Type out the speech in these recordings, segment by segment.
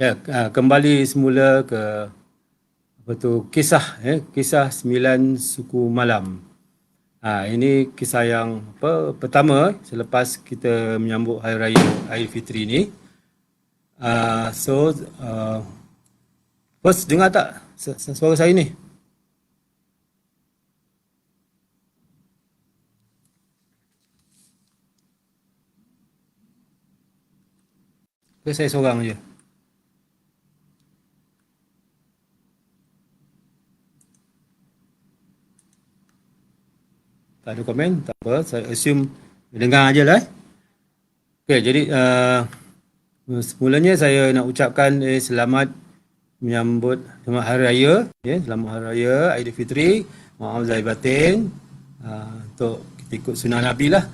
Ya, kembali semula ke apa tu kisah kisah 9 suku malam. Ini kisah yang pertama selepas kita menyambut hari raya Aidilfitri ni. So first dengar tak suara saya ni? Ke saya seorang je? Tak ada komen, tak apa. Saya assume dengar aje lah. Okay, jadi semulanya saya nak ucapkan selamat menyambut selamat hari raya, selamat hari raya Aidilfitri. Maaf zahir batin. Untuk kita ikut sunnah Nabi lah.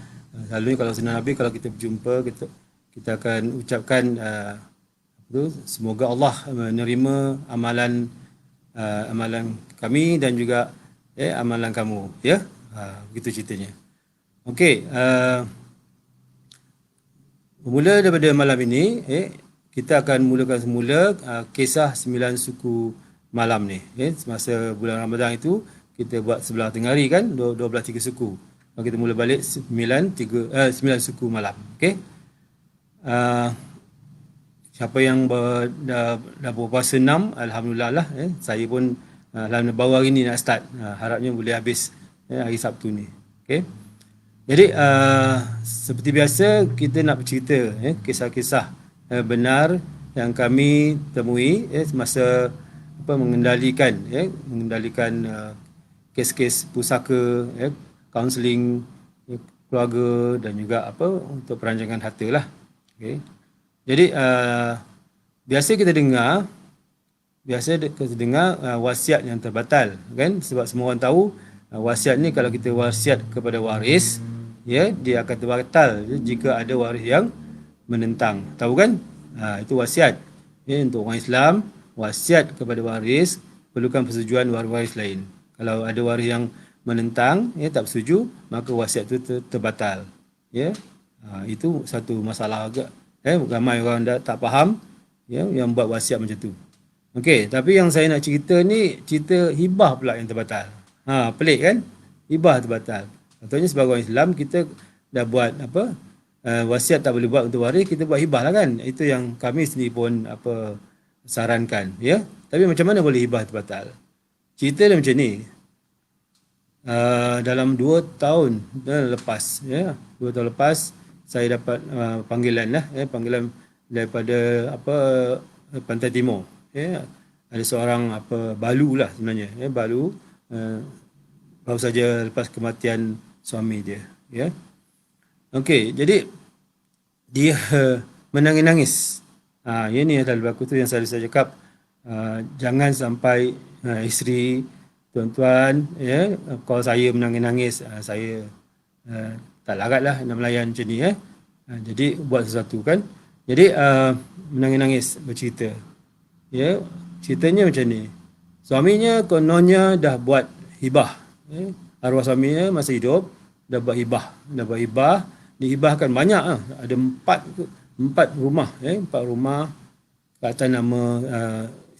Selalunya kalau sunnah Nabi, kalau kita berjumpa, kita akan ucapkan semoga Allah menerima amalan kami dan juga amalan kamu, ya. Begitu ceritanya. Okey, bermula daripada malam ini, kita akan mulakan semula kisah 9 suku malam ni. Semasa bulan Ramadan itu, kita buat sebelah tengah hari kan, 12 suku. Kita mula balik 9 suku malam. Okey. Siapa yang dah berpuasa 6, alhamdulillah lah. Saya pun alhamdulillah baru hari ni nak start. Harapnya boleh habis hari Sabtu ni. Okey. Jadi seperti biasa kita nak bercerita kisah-kisah benar yang kami temui semasa mengendalikan kes-kes pusaka, kaunseling keluarga dan juga untuk perancangan harta lah. Okay. Jadi biasa kita dengar wasiat yang terbatal kan, sebab semua orang tahu wasiat ni kalau kita wasiat kepada waris, dia akan terbatal jika ada waris yang menentang. Tahu kan? Itu wasiat. Untuk orang Islam, wasiat kepada waris perlukan persetujuan waris lain. Kalau ada waris yang menentang, tak bersetuju, maka wasiat itu terbatal. Itu satu masalah agak. Ramai orang tak faham yang buat wasiat macam tu. Okey, tapi yang saya nak cerita ni cerita hibah pula yang terbatal. Pelik kan? Hibah terbatal. Contohnya sebagai orang Islam, kita dah buat wasiat tak boleh buat untuk waris, kita buat hibah lah kan. Itu yang kami sendiri pun sarankan, ya. Tapi macam mana boleh hibah terbatal? Cerita dia macam ni. Dalam 2 tahun lepas, 2 tahun lepas saya dapat panggilan daripada Pantai Timur. Ada seorang balu lah sebenarnya, balu baru saja lepas kematian suami dia, ya. Okey, jadi dia menangis-nangis. Ini adalah berlaku tu yang saya cakap, jangan sampai isteri tuan-tuan, kalau saya menangis-nangis, saya tak laratlah nak melayan macam ni, jadi buat sesuatu kan. Jadi menangis-nangis bercerita, ceritanya macam ni. Suaminya kononnya dah buat hibah, arwah suaminya masa hidup dah buat hibah, dihibahkan banyak, ada 4 rumah, 4 rumah ke atas nama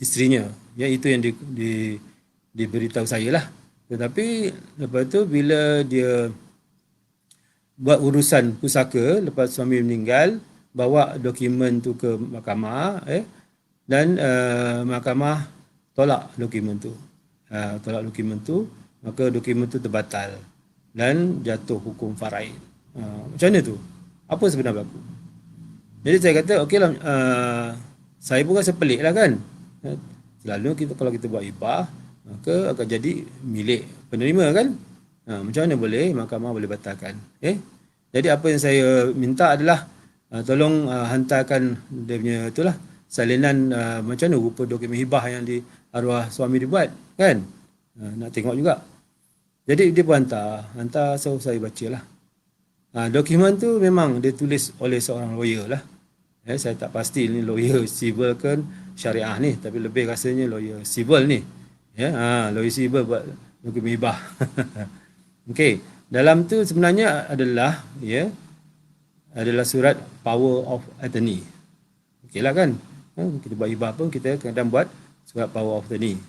isterinya, itu yang diberitahu saya lah. Tetapi lepas tu bila dia buat urusan pusaka, lepas suami meninggal, bawa dokumen tu ke mahkamah, dan mahkamah tolak dokumen tu. Maka dokumen tu terbatal dan jatuh hukum faraid. Macam mana tu? Apa sebenar berlaku? Jadi saya kata, okeylah, saya pun rasa pelik lah kan. Selalu kalau kita buat hibah, maka akan jadi milik penerima kan. Macam mana boleh mahkamah boleh batalkan? Jadi apa yang saya minta adalah tolong hantarkan dia punya itulah salinan macam mana rupa dokumen hibah yang di arwah suami dibuat kan. Nak tengok juga. Jadi dia pun hantar, so saya bacalah. Dokumen tu memang dia tulis oleh seorang lawyer lah. Saya tak pasti ni lawyer civil ke syariah ni, tapi lebih rasanya lawyer civil ni. Lawyer civil buat dokumen hibah. Okey, dalam tu sebenarnya adalah surat power of attorney. Okeylah kan? Kita buat hibah pun kita kadang buat surat power of attorney.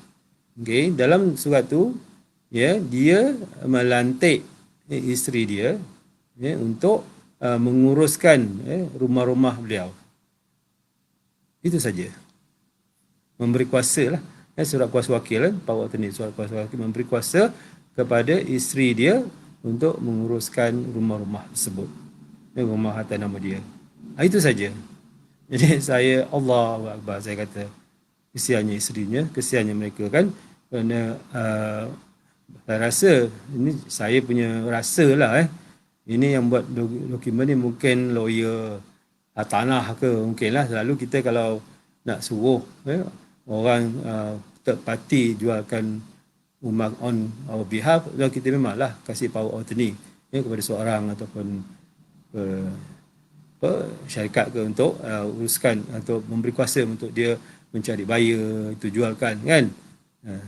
Okey, dalam surat tu dia melantik isteri dia untuk menguruskan rumah-rumah beliau. Itu saja. Memberi kuasa lah. Surat kuasa wakil power of attorney, surat kuasa wakil memberi kuasa kepada isteri dia untuk menguruskan rumah-rumah tersebut. Rumah atas nama dia. Itu saja. Jadi saya Allahu Akbar, saya kata kesiannya isterinya, kesiannya mereka kan, kerana saya rasa ini saya punya rasa lah ini yang buat dokumen ni mungkin lawyer tanah ke mungkin lah. Selalu kita kalau nak suruh orang third party jualkan rumah on our behalf, kita memanglah kasih power of attorney kepada seorang ataupun syarikat ke untuk uruskan atau memberi kuasa untuk dia mencari buyer, itu jualkan kan.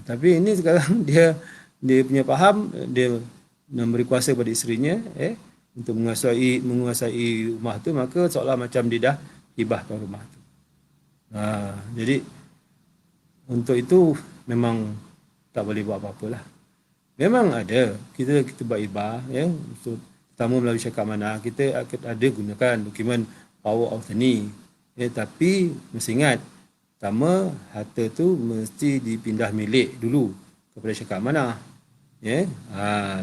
Tapi ini sekarang dia punya faham, dia memberi kuasa kepada isterinya untuk menguasai rumah tu, maka seolah macam dia dah hibahkan rumah tu. Jadi untuk itu memang tak boleh buat apa-apa lah. Memang ada kita buat hibah untuk pertama melalui syarikat mana kita ada gunakan dokumen power of attorney, tapi mesti ingat pertama harta tu mesti dipindah milik dulu kepada syarikat mana.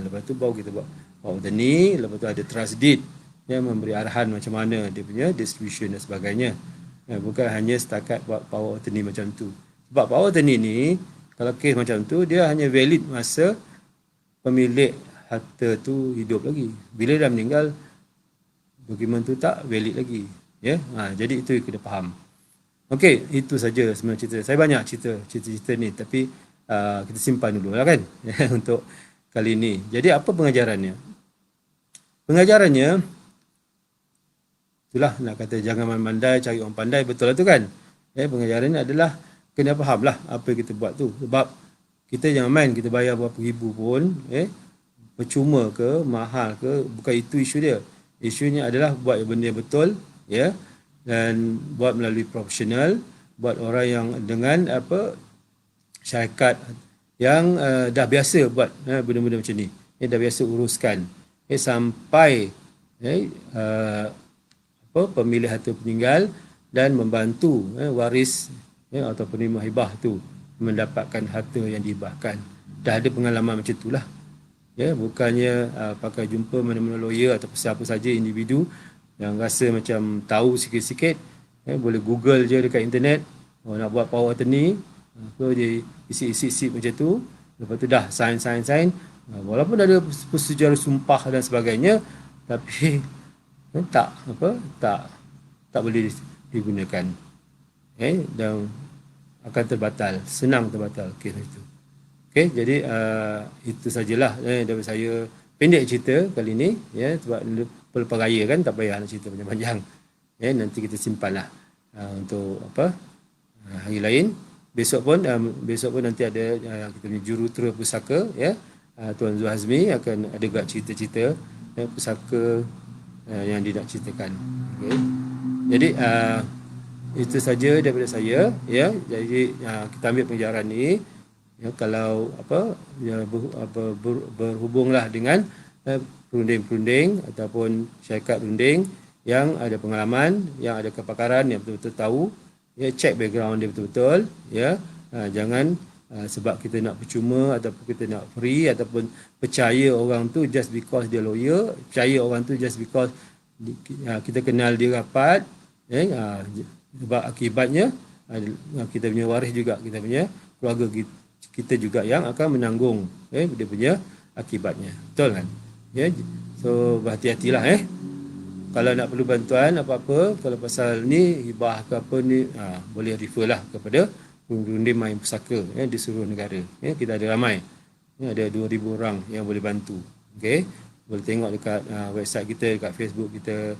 Lepas tu baru kita buat power of attorney, lepas tu ada trust deed yang memberi arahan macam mana dia punya distribution dan sebagainya. Bukan hanya setakat buat power of attorney macam tu. Sebab power of attorney ni kalau kes macam tu dia hanya valid masa pemilik harta tu hidup lagi. Bila dah meninggal, dokumen tu tak valid lagi. Jadi itu kita faham. Okey, itu saja sebenarnya cerita. Saya banyak cerita ni, tapi kita simpan dulu lah kan untuk kali ini. Jadi apa pengajarannya? Pengajarannya itulah nak kata jangan mandai cari orang pandai, betul lah tu kan. Pengajarannya adalah kena faham lah apa yang kita buat tu. Sebab kita jangan main, kita bayar berapa ribu pun percuma ke, mahal ke, bukan itu isu dia. Isunya adalah buat benda betul dan buat melalui profesional, buat orang yang dengan syarikat yang dah biasa buat benda-benda macam ni. Dah biasa uruskan sampai pemilik harta peninggal dan membantu waris atau penerima hibah tu mendapatkan harta yang dihibahkan. Dah ada pengalaman macam itulah. Bukannya pakai jumpa mana-mana lawyer atau siapa saja individu yang rasa macam tahu sikit-sikit, boleh Google je dekat internet, nak buat power attorney, dia isi macam tu, lepas tu dah sign, walaupun ada persetujuan sumpah dan sebagainya, tapi tak boleh digunakan, dan akan terbatal, senang terbatal kes itu. Okey, jadi itu sajalah daripada saya, pendek cerita kali ni sebab pelepas raya kan, tak payah nak cerita panjang-panjang. Nanti kita simpanlah untuk hari lain. Besok pun nanti ada kita punya jurutera pusaka Tuan Zul Hazmi akan ada juga cerita-cerita pusaka yang dia nak ceritakan. Okey. Jadi itu saja daripada saya jadi kita ambil pengajaran ni kalau berhubunglah dengan perunding-perunding ataupun syarikat perunding yang ada pengalaman, yang ada kepakaran, yang betul-betul tahu, cek background dia betul-betul, jangan sebab kita nak percuma ataupun kita nak free ataupun percaya orang tu just because dia lawyer, percaya orang tu just because kita kenal dia rapat, sebab akibatnya kita punya waris juga, kita punya keluarga kita juga yang akan menanggung dia punya akibatnya. Betul kan? So berhati-hatilah kalau nak perlu bantuan apa-apa, kalau pasal ni hibah ke apa ni, boleh refer lah kepada perunding main pusaka di seluruh negara. Kita ada ramai, ada 2,000 orang yang boleh bantu. Okey, boleh tengok dekat website kita, dekat Facebook kita,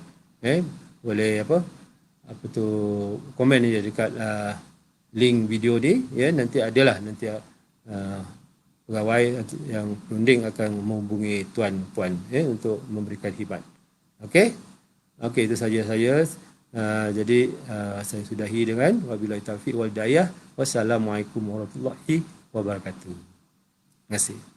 boleh komen je dekat link video ni, nanti adalah pegawai yang perunding akan menghubungi tuan puan untuk memberikan khidmat. Okey, itu saja saya. Jadi saya sudahi dengan wabillahi taufiq wal hidayah. Wassalamualaikum warahmatullahi wabarakatuh. Terima kasih.